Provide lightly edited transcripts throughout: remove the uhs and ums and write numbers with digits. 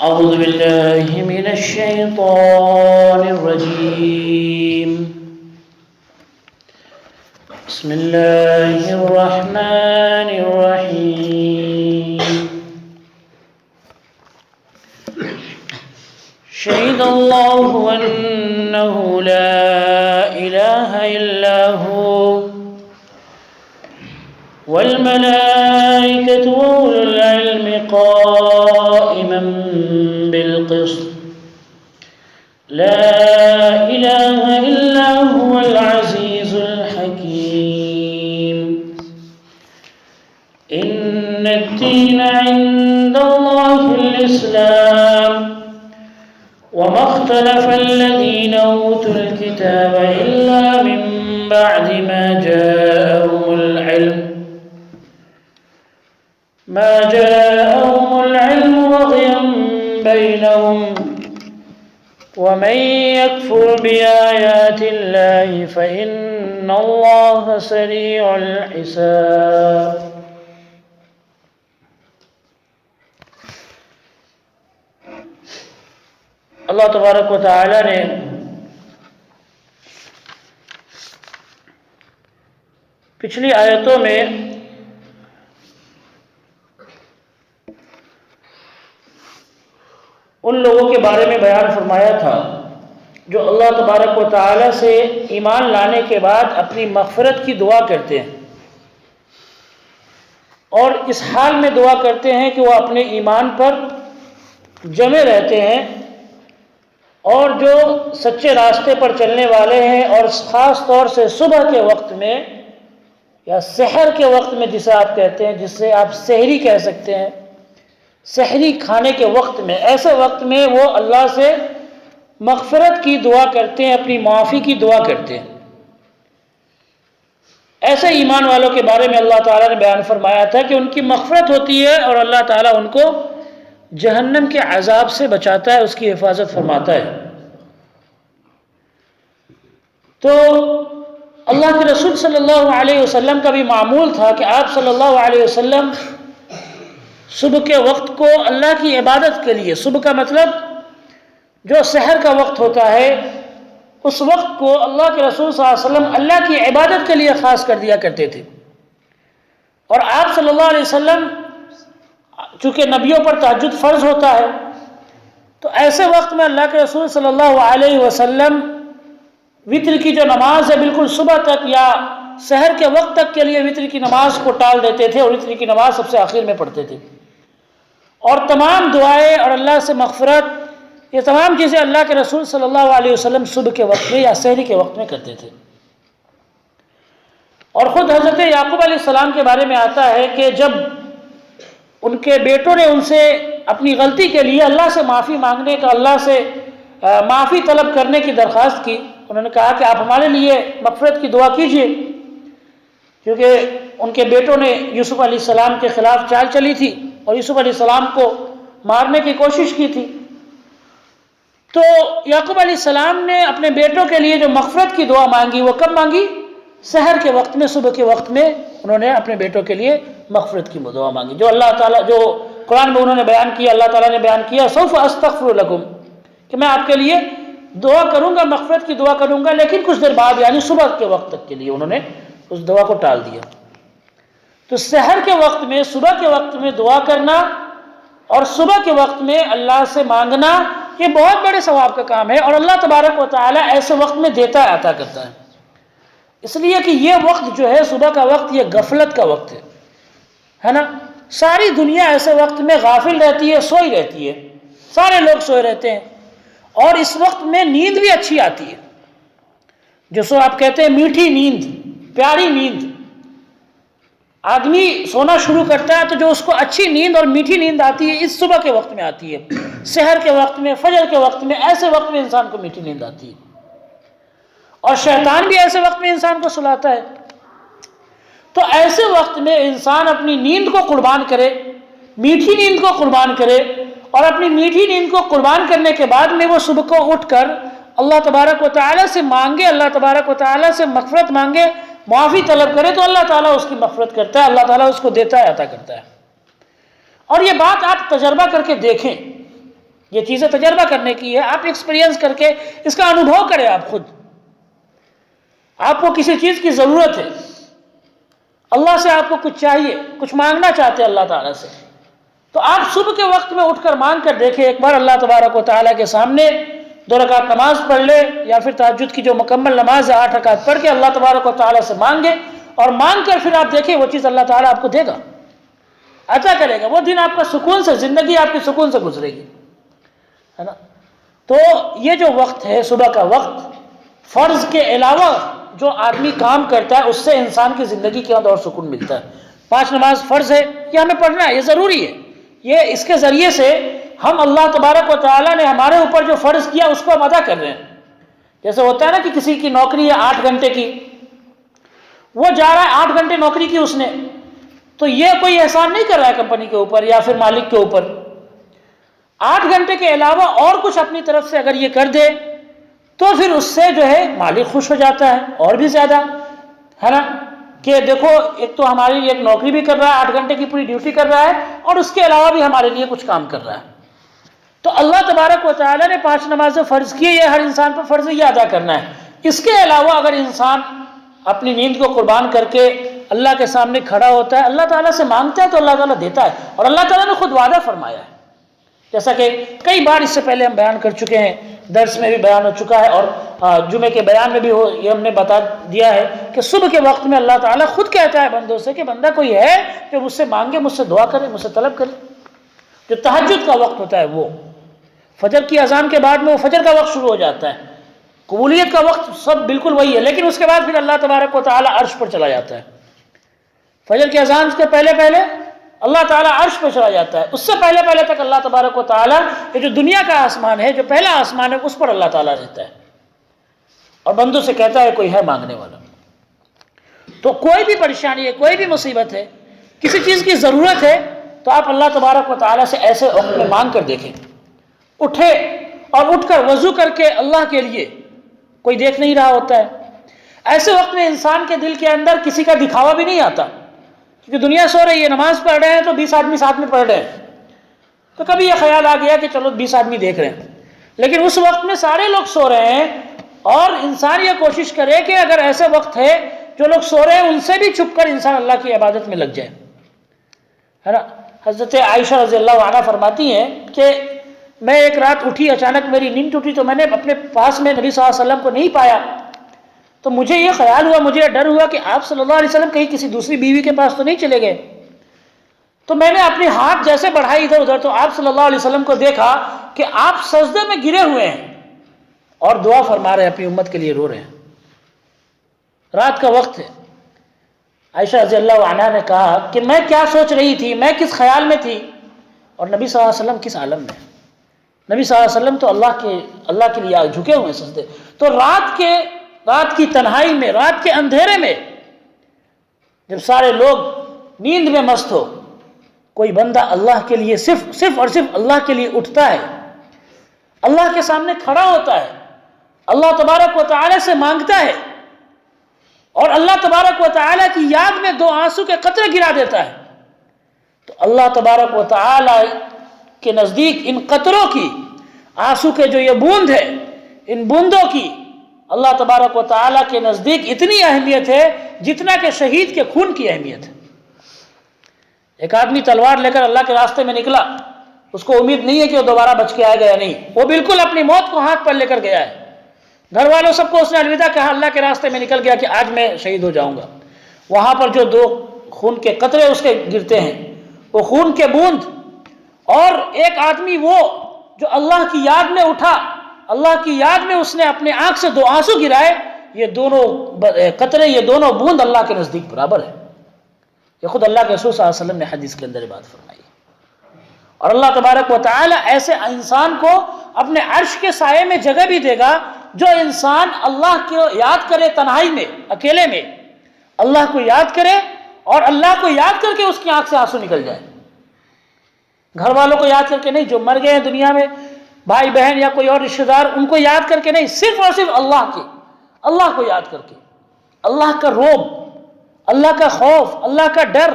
أعوذ بالله من الشيطان الرجيم. بسم الله الرحمن الرحيم. شهد الله أنه لا إله إلا هو والملائكة وأولو العلم قائما بالقسط لا إله إلا هو العزيز الحكيم. إن الدين عند الله الإسلام وما اختلف الذين أوتوا الكتاب إلا من بعد ما جاءهم العلم بغيا بينهم ومن يكفر بآيات الله فإن الله سريع الحساب. اللہ تبارک و تعالی نے پچھلی آیتوں میں ان لوگوں کے بارے میں بیان فرمایا تھا جو اللہ تبارک و تعالی سے ایمان لانے کے بعد اپنی مغفرت کی دعا کرتے ہیں اور اس حال میں دعا کرتے ہیں کہ وہ اپنے ایمان پر جمے رہتے ہیں اور جو سچے راستے پر چلنے والے ہیں اور خاص طور سے صبح کے وقت میں یا سحر کے وقت میں جسے آپ کہتے ہیں، جس سے آپ سحری کہہ سکتے ہیں، سحری کھانے کے وقت میں، ایسے وقت میں وہ اللہ سے مغفرت کی دعا کرتے ہیں، اپنی معافی کی دعا کرتے ہیں. ایسے ایمان والوں کے بارے میں اللہ تعالیٰ نے بیان فرمایا تھا کہ ان کی مغفرت ہوتی ہے اور اللہ تعالیٰ ان کو جہنم کے عذاب سے بچاتا ہے، اس کی حفاظت فرماتا ہے. تو اللہ کے رسول صلی اللہ علیہ وسلم کا بھی معمول تھا کہ آپ صلی اللہ علیہ وسلم صبح کے وقت کو اللہ کی عبادت کے لیے، صبح کا مطلب جو سحر کا وقت ہوتا ہے، اس وقت کو اللہ کے رسول صلی اللہ علیہ وسلم اللہ کی عبادت کے لیے خاص کر دیا کرتے تھے. اور آپ صلی اللہ علیہ وسلم چونکہ نبیوں پر تہجد فرض ہوتا ہے، تو ایسے وقت میں اللہ کے رسول صلی اللہ علیہ وسلم وتر کی جو نماز ہے بالکل صبح تک یا سحر کے وقت تک کے لیے وتر کی نماز کو ٹال دیتے تھے اور وتر کی نماز سب سے آخر میں پڑھتے تھے. اور تمام دعائیں اور اللہ سے مغفرت، یہ تمام چیزیں اللہ کے رسول صلی اللہ علیہ وسلم صبح کے وقت میں یا سحری کے وقت میں کرتے تھے. اور خود حضرت یعقوب علیہ السلام کے بارے میں آتا ہے کہ جب ان کے بیٹوں نے ان سے اپنی غلطی کے لیے اللہ سے معافی مانگنے کا، اللہ سے معافی طلب کرنے کی درخواست کی، انہوں نے کہا کہ آپ ہمارے لیے مغفرت کی دعا کیجئے، کیونکہ ان کے بیٹوں نے یوسف علیہ السلام کے خلاف چال چلی تھی اور یوسف علیہ السلام کو مارنے کی کوشش کی تھی. تو یعقوب علیہ السلام نے اپنے بیٹوں کے لیے جو مغفرت کی دعا مانگی، وہ کب مانگی؟ سحر کے وقت میں، صبح کے وقت میں انہوں نے اپنے بیٹوں کے لیے مغفرت کی دعا مانگی، جو اللہ تعالیٰ، جو قرآن میں انہوں نے بیان کیا، اللہ تعالیٰ نے بیان کیا سوف استغفر لکم، کہ میں آپ کے لیے دعا کروں گا، مغفرت کی دعا کروں گا، لیکن کچھ دیر بعد یعنی صبح کے وقت تک کے لیے انہوں نے اس دعا کو ٹال دیا. تو سحر کے وقت میں، صبح کے وقت میں دعا کرنا اور صبح کے وقت میں اللہ سے مانگنا، یہ بہت بڑے ثواب کا کام ہے اور اللہ تبارک و تعالیٰ ایسے وقت میں دیتا ہے، عطا کرتا ہے. اس لیے کہ یہ وقت جو ہے صبح کا وقت، یہ غفلت کا وقت ہے نا. ساری دنیا ایسے وقت میں غافل رہتی ہے، سوئی رہتی ہے، سارے لوگ سوئے رہتے ہیں اور اس وقت میں نیند بھی اچھی آتی ہے، جو سو آپ کہتے ہیں میٹھی نیند، پیاری نیند. آدمی سونا شروع کرتا ہے تو جو اس کو اچھی نیند اور میٹھی نیند آتی ہے اس صبح کے وقت میں آتی ہے، سحر کے وقت میں، فجر کے وقت میں، ایسے وقت میں انسان کو میٹھی نیند آتی ہے. اور شیطان بھی ایسے وقت میں انسان کو سلاتا ہے. تو ایسے وقت میں انسان اپنی نیند کو قربان کرے، میٹھی نیند کو قربان کرے، اور اپنی میٹھی نیند کو قربان کرنے کے بعد میں وہ صبح کو اٹھ کر اللہ تبارک و تعالیٰ سے مانگے، اللہ تبارک و تعالیٰ سے مغفرت مانگے، معافی طلب کرے، تو اللہ تعالیٰ اس کی مغفرت کرتا ہے، اللہ تعالیٰ اس کو دیتا ہے، عطا کرتا ہے. اور یہ بات آپ تجربہ کر کے دیکھیں یہ چیزیں تجربہ کرنے کی ہے، آپ ایکسپیرینس کر کے اس کا انوبھو کریں آپ خود۔ آپ کو کسی چیز کی ضرورت ہے، اللہ سے آپ کو کچھ چاہیے، کچھ مانگنا چاہتے ہیں اللہ تعالیٰ سے، تو آپ صبح کے وقت میں اٹھ کر مانگ کر دیکھیں، ایک بار اللہ تبارک و تعالیٰ کے سامنے 2 رکعت نماز پڑھ لے، یا پھر تہجد کی جو مکمل نماز ہے 8 رکعت پڑھ کے اللہ تبارک و تعالیٰ سے مانگے، اور مانگ کر پھر آپ دیکھیں وہ چیز اللہ تعالیٰ آپ کو دے گا، عطا کرے گا۔ وہ دن آپ کا سکون سے، زندگی آپ کی سکون سے گزرے گی، ہے نا۔ تو یہ جو وقت ہے صبح کا وقت، فرض کے علاوہ جو آدمی کام کرتا ہے اس سے انسان کی زندگی کے اندر اور سکون ملتا ہے۔ 5 نماز فرض ہے، یہ ہمیں پڑھنا ہے، یہ ضروری ہے، یہ اس کے ذریعے سے ہم اللہ تبارک و تعالیٰ نے ہمارے اوپر جو فرض کیا اس کو ہم ادا کر رہے ہیں۔ جیسے ہوتا ہے نا کہ کسی کی نوکری ہے 8 گھنٹے کی، وہ جا رہا ہے 8 گھنٹے نوکری کی اس نے، تو یہ کوئی احسان نہیں کر رہا ہے کمپنی کے اوپر یا پھر مالک کے اوپر۔ 8 گھنٹے کے علاوہ اور کچھ اپنی طرف سے اگر یہ کر دے تو پھر اس سے جو ہے مالک خوش ہو جاتا ہے اور بھی زیادہ، ہے نا، کہ دیکھو ایک تو ہمارے لیے ایک نوکری بھی کر رہا ہے، 8 گھنٹے کی پوری ڈیوٹی کر رہا ہے، اور اس کے علاوہ بھی ہمارے لیے کچھ کام کر رہا ہے۔ تو اللہ تبارک و تعالیٰ نے 5 نمازیں فرض کی، یہ ہر انسان پر فرض ہے، یہ ادا کرنا ہے۔ اس کے علاوہ اگر انسان اپنی نیند کو قربان کر کے اللہ کے سامنے کھڑا ہوتا ہے، اللہ تعالیٰ سے مانگتا ہے تو اللہ تعالیٰ دیتا ہے، اور اللہ تعالیٰ نے خود وعدہ فرمایا ہے، جیسا کہ کئی بار اس سے پہلے ہم بیان کر چکے ہیں، درس میں بھی بیان ہو چکا ہے، اور جمعے کے بیان میں بھی یہ ہم نے بتا دیا ہے کہ صبح کے وقت میں اللہ تعالیٰ خود کہتا ہے بندوں سے کہ بندہ کوئی ہے جو مجھ سے مانگے، مجھ سے دعا کرے، مجھ سے طلب کرے۔ جو تہجد کا وقت ہوتا ہے، وہ فجر کی اذان کے بعد میں وہ فجر کا وقت شروع ہو جاتا ہے، قبولیت کا وقت سب بالکل وہی ہے، لیکن اس کے بعد پھر اللہ تبارک و تعالیٰ عرش پر چلا جاتا ہے۔ فجر کی اذان کے پہلے پہلے اللہ تعالیٰ عرش پہ چلا جاتا ہے، اس سے پہلے پہلے تک اللہ تبارک و تعالیٰ یہ جو دنیا کا آسمان ہے، جو پہلا آسمان ہے، اس پر اللہ تعالیٰ رہتا ہے اور بندوں سے کہتا ہے کوئی ہے مانگنے والا۔ تو کوئی بھی پریشانی ہے، کوئی بھی مصیبت ہے، کسی چیز کی ضرورت ہے، تو آپ اللہ تبارک و تعالیٰ سے ایسے وقت میں مانگ کر دیکھیں، اٹھے اور اٹھ کر وضو کر کے اللہ کے لیے، کوئی دیکھ نہیں رہا ہوتا ہے، ایسے وقت میں انسان کے دل کے اندر کسی کا دکھاوا بھی نہیں آتا، کیونکہ دنیا سو رہی ہے، نماز پڑھ رہے ہیں تو 20 آدمی ساتھ میں پڑھ رہے ہیں، تو کبھی یہ خیال آ گیا کہ چلو 20 آدمی دیکھ رہے ہیں، لیکن اس وقت میں سارے لوگ سو رہے ہیں، اور انسان یہ کوشش کرے کہ اگر ایسے وقت ہے جو لوگ سو رہے ہیں ان سے بھی چھپ کر انسان اللہ کی عبادت میں لگ جائے، ہے نا۔ حضرت عائشہ رضی اللہ عنہا فرماتی ہیں کہ میں ایک رات اٹھی، اچانک میری نیند ٹوٹی، تو میں نے اپنے پاس میں نبی صلی اللہ علیہ وسلم کو نہیں پایا، تو مجھے یہ خیال ہوا، مجھے ڈر ہوا کہ آپ صلی اللہ علیہ وسلم کہیں کسی دوسری بیوی کے پاس تو نہیں چلے گئے، تو میں نے اپنے ہاتھ جیسے بڑھائی ادھر ادھر، تو آپ صلی اللہ علیہ وسلم کو دیکھا کہ آپ سجدے میں گرے ہوئے ہیں اور دعا فرما رہے ہیں، اپنی امت کے لیے رو رہے ہیں، رات کا وقت ہے۔ عائشہ رضی اللہ عنہا نے کہا کہ میں کیا سوچ رہی تھی، میں کس خیال میں تھی، اور نبی صلی اللہ علیہ وسلم کس عالم میں۔ نبی صلی اللہ علیہ وسلم تو اللہ کے لیے جھکے ہوئے سجدے، تو رات کی تنہائی میں، رات کے اندھیرے میں، جب سارے لوگ نیند میں مست ہو، کوئی بندہ اللہ کے لیے صرف اور صرف اللہ کے لیے اٹھتا ہے، اللہ کے سامنے کھڑا ہوتا ہے، اللہ تبارک و تعالی سے مانگتا ہے، اور اللہ تبارک و تعالی کی یاد میں 2 آنسو کے قطرے گرا دیتا ہے، تو اللہ تبارک و تعالی کے نزدیک ان قطروں کی، آنسو کے جو یہ بوند ہے، ان بوندوں کی اللہ تبارک و تعالیٰ کے نزدیک اتنی اہمیت ہے جتنا کہ شہید کے خون کی اہمیت ہے۔ ایک آدمی تلوار لے کر اللہ کے راستے میں نکلا، اس کو امید نہیں ہے کہ وہ دوبارہ بچ کے آئے گا یا نہیں، وہ بالکل اپنی موت کو ہاتھ پر لے کر گیا ہے، گھر والوں سب کو اس نے الوداع کہا، اللہ کے راستے میں نکل گیا کہ آج میں شہید ہو جاؤں گا۔ وہاں پر جو 2 خون کے قطرے اس کے گرتے ہیں، وہ خون کے بوند، اور ایک آدمی وہ جو اللہ کی یاد میں اٹھا، اللہ کی یاد میں اس نے اپنے آنکھ سے 2 آنسو گرائے، یہ دونوں قطرے، یہ دونوں بوند اللہ کے نزدیک برابر ہے۔ یہ خود اللہ کے رسول صلی اللہ علیہ وسلم نے حدیث کے اندر بات فرمائی۔ اور اللہ تبارک و تعالی ایسے انسان کو اپنے عرش کے سائے میں جگہ بھی دے گا، جو انسان اللہ کو یاد کرے تنہائی میں، اکیلے میں، اللہ کو یاد کرے اور اللہ کو یاد کر کے اس کی آنکھ سے آنسو نکل جائے، گھر والوں کو یاد کر کے نہیں، جو مر گئے ہیں دنیا میں، بھائی بہن یا کوئی اور رشتہ دار، ان کو یاد کر کے نہیں، صرف اور صرف اللہ کو یاد کر کے، اللہ کا روب، اللہ کا خوف، اللہ کا ڈر،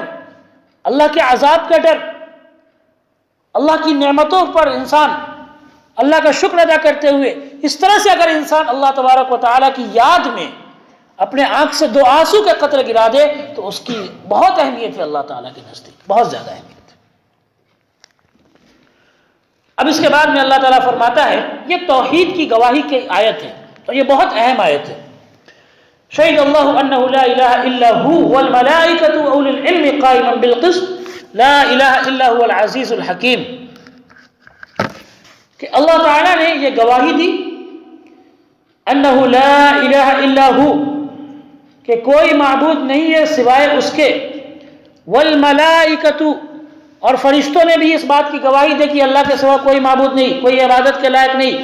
اللہ کے عذاب کا ڈر، اللہ کی نعمتوں پر انسان اللہ کا شکر ادا کرتے ہوئے اس طرح سے اگر انسان اللہ تبارک و تعالیٰ کی یاد میں اپنے آنکھ سے 2 آنسو کے قطرے گرا دے تو اس کی بہت اہمیت ہے اللہ تعالیٰ کے نزدیک، بہت زیادہ اہمیت ہے۔ اب اس کے بعد میں اللہ تعالیٰ فرماتا ہے، یہ توحید کی گواہی کی آیت ہے اور یہ بہت اہم آیت ہے۔ شہید اللہ انہ لا الہ الا ہو والملائکۃ واولو العلم قائما بالقسط لا الہ الا هو العزیز الحکیم، کہ اللہ تعالیٰ نے یہ گواہی دی انہ لا الہ الا ہو، کہ کوئی معبود نہیں ہے سوائے اس کے، والملائکۃ، اور فرشتوں نے بھی اس بات کی گواہی دے کہ اللہ کے سوا کوئی معبود نہیں، کوئی عبادت کے لائق نہیں،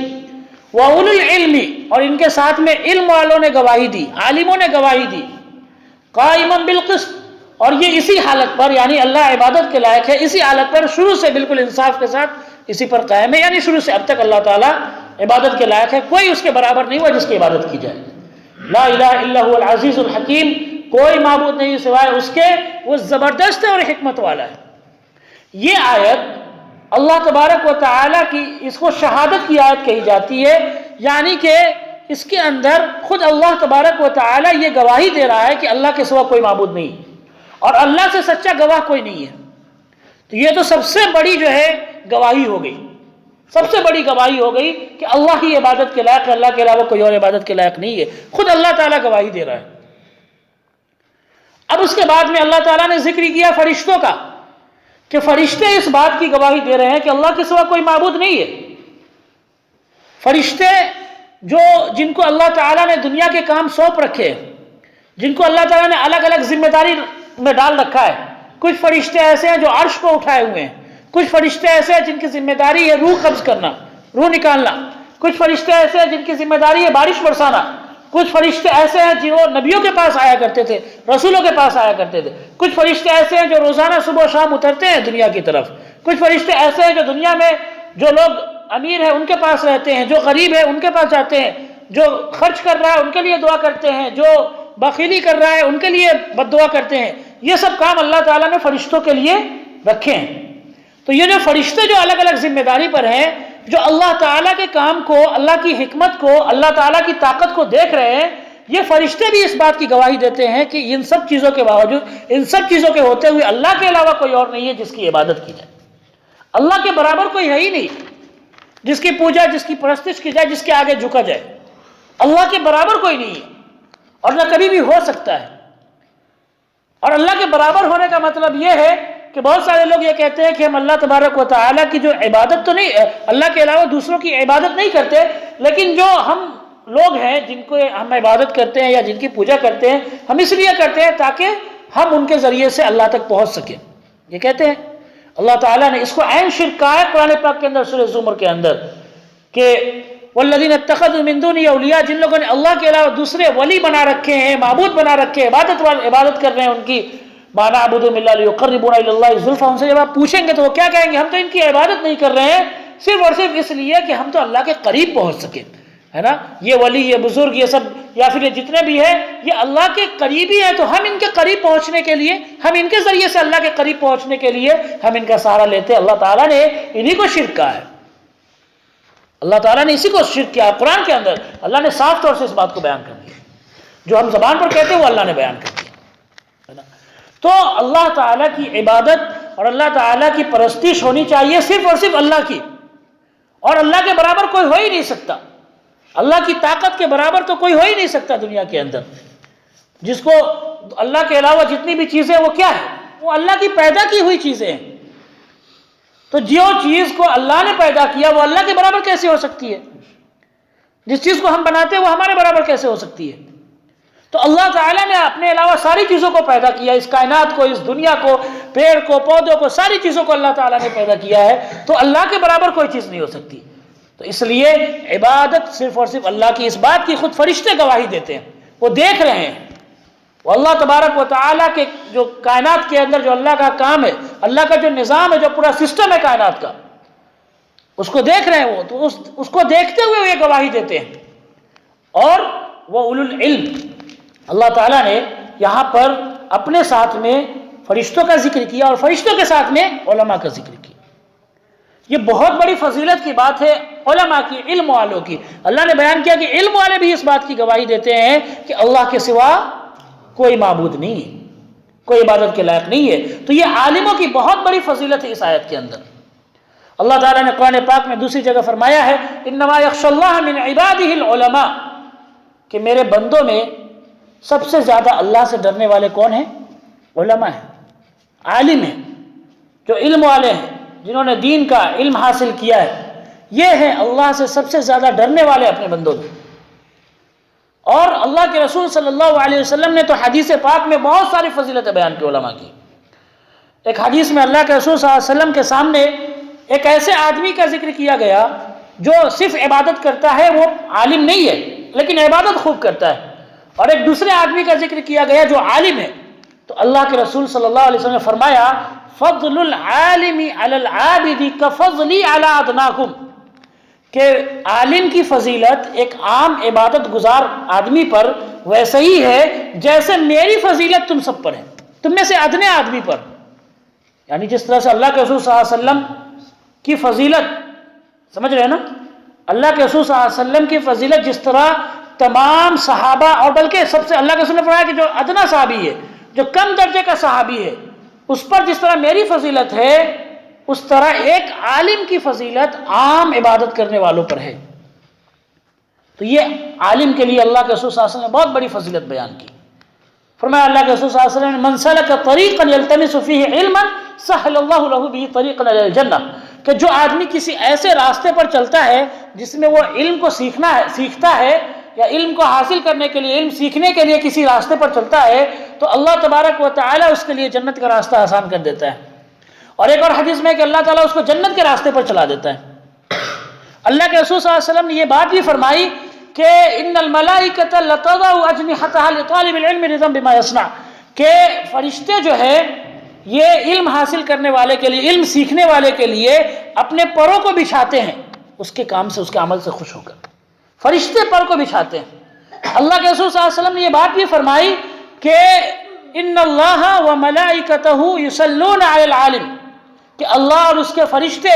وَأُولُو الْعِلْمِ، اور ان کے ساتھ میں علم والوں نے گواہی دی، عالموں نے گواہی دی، قائمًا بالقسط، اور یہ اسی حالت پر، یعنی اللہ عبادت کے لائق ہے، اسی حالت پر شروع سے بالکل انصاف کے ساتھ اسی پر قائم ہے، یعنی شروع سے اب تک اللہ تعالیٰ عبادت کے لائق ہے، کوئی اس کے برابر نہیں ہوا جس کی عبادت کی جائے۔ لا الہ الا هو العزیز الحکیم، کوئی معبود نہیں سوائے اس کے، وہ زبردست ہے اور حکمت والا ہے۔ یہ آیت اللہ تبارک و تعالیٰ کی، اس کو شہادت کی آیت کہی جاتی ہے، یعنی کہ اس کے اندر خود اللہ تبارک و تعالیٰ یہ گواہی دے رہا ہے کہ اللہ کے سوا کوئی معبود نہیں اور اللہ سے سچا گواہ کوئی نہیں ہے۔ تو یہ تو سب سے بڑی جو ہے گواہی ہو گئی، سب سے بڑی گواہی ہو گئی کہ اللہ ہی عبادت کے لائق ہے، اللہ کے علاوہ کوئی اور عبادت کے لائق نہیں ہے، خود اللہ تعالیٰ گواہی دے رہا ہے۔ اب اس کے بعد میں اللہ تعالیٰ نے ذکر کیا فرشتوں کا، کہ فرشتے اس بات کی گواہی دے رہے ہیں کہ اللہ کے سوا کوئی معبود نہیں ہے۔ فرشتے جن کو اللہ تعالیٰ نے دنیا کے کام سونپ رکھے، جن کو اللہ تعالیٰ نے الگ الگ ذمہ داری میں ڈال رکھا ہے، کچھ فرشتے ایسے ہیں جو عرش کو اٹھائے ہوئے ہیں، کچھ فرشتے ایسے ہیں جن کی ذمہ داری ہے روح قبض کرنا، روح نکالنا، کچھ فرشتے ایسے ہیں جن کی ذمہ داری ہے بارش برسانا، کچھ فرشتے ایسے ہیں جو نبیوں کے پاس آیا کرتے تھے، رسولوں کے پاس آیا کرتے تھے، کچھ فرشتے ایسے ہیں جو روزانہ صبح و شام اترتے ہیں دنیا کی طرف، کچھ فرشتے ایسے ہیں جو دنیا میں جو لوگ امیر ہیں ان کے پاس رہتے ہیں، جو غریب ہے ان کے پاس جاتے ہیں، جو خرچ کر رہا ہے ان کے لیے دعا کرتے ہیں، جو بخیلی کر رہا ہے ان کے لیے بد دعا کرتے ہیں۔ یہ سب کام اللہ تعالیٰ نے فرشتوں کے لیے رکھے ہیں۔ تو یہ جو فرشتے جو الگ الگ ذمہ داری پر ہیں، جو اللہ تعالیٰ کے کام کو، اللہ کی حکمت کو، اللہ تعالیٰ کی طاقت کو دیکھ رہے ہیں، یہ فرشتے بھی اس بات کی گواہی دیتے ہیں کہ ان سب چیزوں کے باوجود، ان سب چیزوں کے ہوتے ہوئے اللہ کے علاوہ کوئی اور نہیں ہے جس کی عبادت کی جائے۔ اللہ کے برابر کوئی ہے ہی نہیں جس کی پوجا، جس کی پرستش کی جائے، جس کے آگے جھکا جائے۔ اللہ کے برابر کوئی نہیں ہے اور نہ کبھی بھی ہو سکتا ہے۔ اور اللہ کے برابر ہونے کا مطلب یہ ہے کہ بہت سارے لوگ یہ کہتے ہیں کہ ہم اللہ تبارک و تعالیٰ کی جو عبادت تو نہیں، اللہ کے علاوہ دوسروں کی عبادت نہیں کرتے، لیکن جو ہم لوگ ہیں جن کو ہم عبادت کرتے ہیں یا جن کی پوجا کرتے ہیں، ہم اس لیے کرتے ہیں تاکہ ہم ان کے ذریعے سے اللہ تک پہنچ سکیں، یہ کہتے ہیں۔ اللہ تعالیٰ نے اس کو عین شرک کہا ہے قرآن پاک کے اندر سورہ زمر کے اندر کہ والذین اتخذوا من دونہ اولیاء، جن لوگوں نے اللہ کے علاوہ دوسرے ولی بنا رکھے ہیں، معبود بنا رکھے ہیں، عبادت کر رہے ہیں ان کی، ما نعبدهم الا ليقربونا الى الله زلفى، ان سے جب آپ پوچھیں گے تو وہ کیا کہیں گے؟ ہم تو ان کی عبادت نہیں کر رہے ہیں صرف اور صرف اس لیے کہ ہم تو اللہ کے قریب پہنچ سکیں، ہے نا۔ یہ ولی، یہ بزرگ، یہ سب یا پھر یہ جتنے بھی ہیں یہ اللہ کے قریبی ہیں، تو ہم ان کے قریب پہنچنے کے لیے، ہم ان کے ذریعے سے اللہ کے قریب پہنچنے کے لیے ہم ان کا سہارا لیتے ہیں۔ اللہ تعالیٰ نے انہی کو شرک کہا ہے، اللہ تعالیٰ نے اسی کو شرک کیا ہے۔ قرآن کے اندر اللہ نے صاف طور سے اس بات کو بیان کر دیا، جو ہم زبان پر کہتے ہیں وہ اللہ نے بیان کر دیا، ہے نا۔ تو اللہ تعالیٰ کی عبادت اور اللہ تعالیٰ کی پرستش ہونی چاہیے صرف اور صرف اللہ کی، اور اللہ کے برابر کوئی ہو ہی نہیں سکتا، اللہ کی طاقت کے برابر تو کوئی ہو ہی نہیں سکتا دنیا کے اندر۔ جس کو اللہ کے علاوہ جتنی بھی چیزیں وہ کیا ہے؟ وہ اللہ کی پیدا کی ہوئی چیزیں ہیں۔ تو جو چیز کو اللہ نے پیدا کیا وہ اللہ کے برابر کیسے ہو سکتی ہے؟ جس چیز کو ہم بناتے ہیں وہ ہمارے برابر کیسے ہو سکتی ہے؟ تو اللہ تعالیٰ نے اپنے علاوہ ساری چیزوں کو پیدا کیا، اس کائنات کو، اس دنیا کو، پیڑ کو، پودوں کو، ساری چیزوں کو اللہ تعالیٰ نے پیدا کیا ہے، تو اللہ کے برابر کوئی چیز نہیں ہو سکتی۔ تو اس لیے عبادت صرف اور صرف اللہ کی، اس بات کی خود فرشتے گواہی دیتے ہیں، وہ دیکھ رہے ہیں، وہ اللہ تبارک و تعالیٰ کے جو کائنات کے اندر جو اللہ کا کام ہے، اللہ کا جو نظام ہے، جو پورا سسٹم ہے کائنات کا، اس کو دیکھ رہے ہیں وہ، تو اس کو دیکھتے ہوئے وہ یہ گواہی دیتے ہیں۔ اور وہ اولو العلم، اللہ تعالیٰ نے یہاں پر اپنے ساتھ میں فرشتوں کا ذکر کیا اور فرشتوں کے ساتھ میں علماء کا ذکر کیا۔ یہ بہت بڑی فضیلت کی بات ہے علماء کی، علم والوں کی۔ اللہ نے بیان کیا کہ علم والے بھی اس بات کی گواہی دیتے ہیں کہ اللہ کے سوا کوئی معبود نہیں ہے، کوئی عبادت کے لائق نہیں ہے۔ تو یہ عالموں کی بہت بڑی فضیلت ہے اس آیت کے اندر۔ اللہ تعالیٰ نے قرآن پاک میں دوسری جگہ فرمایا ہے انما یخشی اللہ من عبادہ العلماء، کہ میرے بندوں میں سب سے زیادہ اللہ سے ڈرنے والے کون ہیں؟ علماء ہیں، عالم ہیں، جو علم والے ہیں، جنہوں نے دین کا علم حاصل کیا ہے، یہ ہیں اللہ سے سب سے زیادہ ڈرنے والے اپنے بندوں میں۔ اور اللہ کے رسول صلی اللہ علیہ وسلم نے تو حدیث پاک میں بہت ساری فضیلتیں بیان کی علماء کی۔ ایک حدیث میں اللہ کے رسول صلی اللہ علیہ وسلم کے سامنے ایک ایسے آدمی کا ذکر کیا گیا جو صرف عبادت کرتا ہے، وہ عالم نہیں ہے لیکن عبادت خوب کرتا ہے، اور ایک دوسرے آدمی کا ذکر کیا گیا جو عالم ہے۔ تو اللہ کے رسول صلی اللہ علیہ وسلم نے فرمایا فضل العالم علی العابد کفضلی علی ادناکم، کہ عالم کی فضیلت ایک عام عبادت گزار آدمی پر ویسے ہی ہے جیسے میری فضیلت تم سب پر ہے، تم میں سے ادنے آدمی پر۔ یعنی جس طرح سے اللہ کے رسول صلی اللہ علیہ وسلم کی فضیلت، سمجھ رہے ہیں نا، اللہ کے رسول صلی اللہ علیہ وسلم کی فضیلت جس طرح تمام صحابہ، اور بلکہ سب سے اللہ کے رسول نے فرمایا کہ جو ادنا صحابی ہے، جو کم درجے کا صحابی ہے، اس پر جس طرح میری فضیلت ہے، اس طرح ایک عالم کی فضیلت عام عبادت کرنے والوں پر ہے۔ تو یہ عالم کے لیے اللہ کے رسول صلی اللہ علیہ وسلم نے بہت بڑی فضیلت بیان کی۔ فرمایا اللہ کے رسول صلی اللہ علیہ وسلم نے من سلک طریقا یلتمس فیہ علما سہل اللہ لہ بہ طریقا الی الجنہ، کہ جو آدمی کسی ایسے راستے پر چلتا ہے جس میں وہ علم کو سیکھتا ہے یا علم کو حاصل کرنے کے لیے، علم سیکھنے کے لیے کسی راستے پر چلتا ہے، تو اللہ تبارک و تعالیٰ اس کے لیے جنت کا راستہ آسان کر دیتا ہے۔ اور ایک اور حدیث میں کہ اللہ تعالیٰ اس کو جنت کے راستے پر چلا دیتا ہے۔ اللہ کے رسول صلی اللہ علیہ وسلم نے یہ بات بھی فرمائی کہ ان الملائکۃ لتضع اجنحتها لطالب العلم رضا بما یصنع، کہ فرشتے جو ہے یہ علم حاصل کرنے والے کے لیے، علم سیکھنے والے کے لیے اپنے پروں کو بچھاتے ہیں اس کے کام سے، اس کے عمل سے خوش ہو کر۔ فرشتے پر کو بچھاتے ہیں۔ اللہ کے رسول صلی اللہ علیہ وسلم نے یہ بات بھی فرمائی کہ ان اللہ وملائکتہ یصلون علی العالم، کہ اللہ اور اس کے فرشتے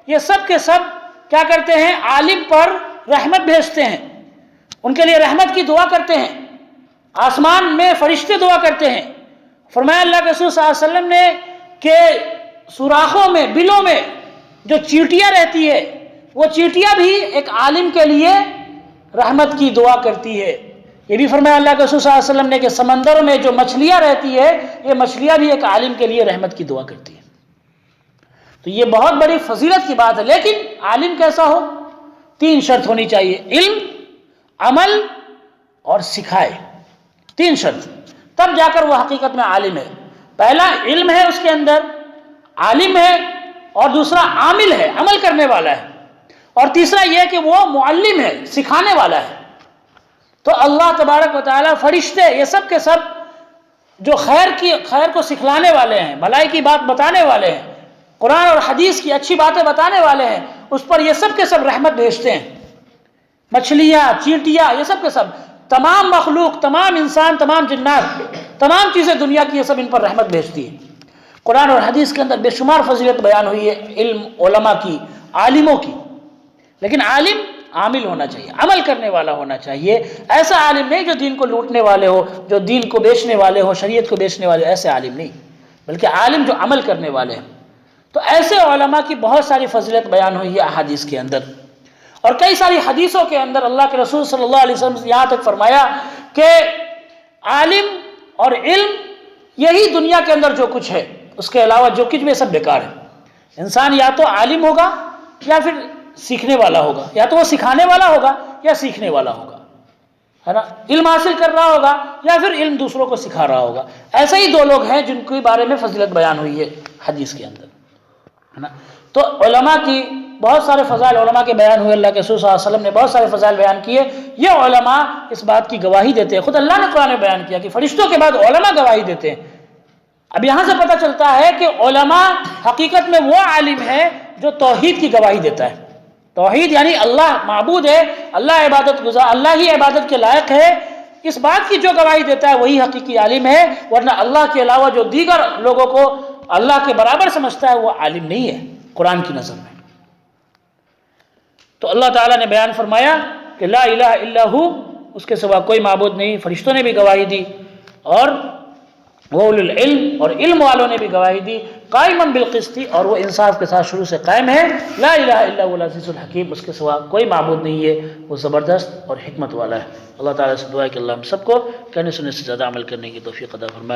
یہ سب کے سب کیا کرتے ہیں؟ عالم پر رحمت بھیجتے ہیں، ان کے لیے رحمت کی دعا کرتے ہیں، آسمان میں فرشتے دعا کرتے ہیں۔ فرمایا اللہ کے رسول صلی اللہ علیہ وسلم نے کہ سوراخوں میں، بلوں میں جو چیٹیاں رہتی ہے، وہ چیٹیاں بھی ایک عالم کے لیے رحمت کی دعا کرتی ہے۔ یہ بھی فرمایا اللہ کے رسول صلی اللہ علیہ وسلم نے کہ سمندروں میں جو مچھلیاں رہتی ہے، یہ مچھلیاں بھی ایک عالم کے لیے رحمت کی دعا کرتی ہے۔ تو یہ بہت بڑی فضیلت کی بات ہے، لیکن عالم کیسا ہو؟ 3 شرط ہونی چاہیے، علم، عمل اور سکھائے، 3 شرط، تب جا کر وہ حقیقت میں عالم ہے۔ پہلا علم ہے اس کے اندر، عالم ہے، اور دوسرا عامل ہے، عمل کرنے والا ہے، اور تیسرا یہ کہ وہ معلم ہے، سکھانے والا ہے۔ تو اللہ تبارک و تعالیٰ، فرشتے، یہ سب کے سب جو خیر کو سکھلانے والے ہیں، بھلائی کی بات بتانے والے ہیں، قرآن اور حدیث کی اچھی باتیں بتانے والے ہیں، اس پر یہ سب کے سب رحمت بھیجتے ہیں۔ مچھلیاں، چیٹیاں، یہ سب کے سب، تمام مخلوق، تمام انسان، تمام جنات، تمام چیزیں دنیا کی، یہ سب ان پر رحمت بھیجتی ہیں۔ قرآن اور حدیث کے اندر بے شمار فضیلت بیان ہوئی ہے علم، علماء کی، عالموں کی، لیکن عالم عامل ہونا چاہیے، عمل کرنے والا ہونا چاہیے۔ ایسا عالم نہیں جو دین کو لوٹنے والے ہو، جو دین کو بیچنے والے ہو، شریعت کو بیچنے والے، ایسے عالم نہیں، بلکہ عالم جو عمل کرنے والے ہیں۔ تو ایسے علماء کی بہت ساری فضیلت بیان ہوئی ہے احادیث کے اندر، اور کئی ساری حدیثوں کے اندر اللہ کے رسول صلی اللہ علیہ وسلم یہاں تک فرمایا کہ عالم اور علم یہی دنیا کے اندر جو کچھ ہے، اس کے علاوہ جو کچھ بھی سب بیکار ہے۔ انسان یا تو عالم ہوگا یا پھر سیکھنے والا ہوگا، یا تو وہ سکھانے والا ہوگا یا سیکھنے والا ہوگا، ہے نا، علم حاصل کر رہا ہوگا یا پھر علم دوسروں کو سکھا رہا ہوگا۔ ایسے ہی 2 لوگ ہیں جن کے بارے میں فضیلت بیان ہوئی ہے حدیث کے اندر، ہے نا۔ تو علماء کی بہت سارے فضائل علماء کے بیان ہوئے، اللہ کے رسول صلی اللہ علیہ وسلم نے بہت سارے فضائل بیان کیے۔ یہ علماء اس بات کی گواہی دیتے ہیں، خود اللہ نے قرآن میں بیان کیا کہ فرشتوں کے بعد علماء گواہی دیتے ہیں۔ اب یہاں سے پتہ چلتا ہے کہ علماء حقیقت میں وہ عالم ہے جو توحید کی گواہی دیتا ہے۔ توحید یعنی اللہ معبود ہے، اللہ عبادت گزار، اللہ ہی عبادت کے لائق ہے، اس بات کی جو گواہی دیتا ہے وہی حقیقی عالم ہے، ورنہ اللہ کے علاوہ جو دیگر لوگوں کو اللہ کے برابر سمجھتا ہے وہ عالم نہیں ہے قرآن کی نظر میں۔ تو اللہ تعالیٰ نے بیان فرمایا کہ لا الہ الا ہو، اس کے سوا کوئی معبود نہیں، فرشتوں نے بھی گواہی دی اور اولو العلم اور علم والوں نے بھی گواہی دی، قائما بالقسط، اور وہ انصاف کے ساتھ شروع سے قائم ہے، لا الہ الا هو العزیز الحکیم، اس کے سوا کوئی معبود نہیں ہے، وہ زبردست اور حکمت والا ہے۔ اللہ تعالیٰ سے دعا ہے کہ اللہ ہم سب کو کہنے سننے سے زیادہ عمل کرنے کی توفیق عطا فرمائے۔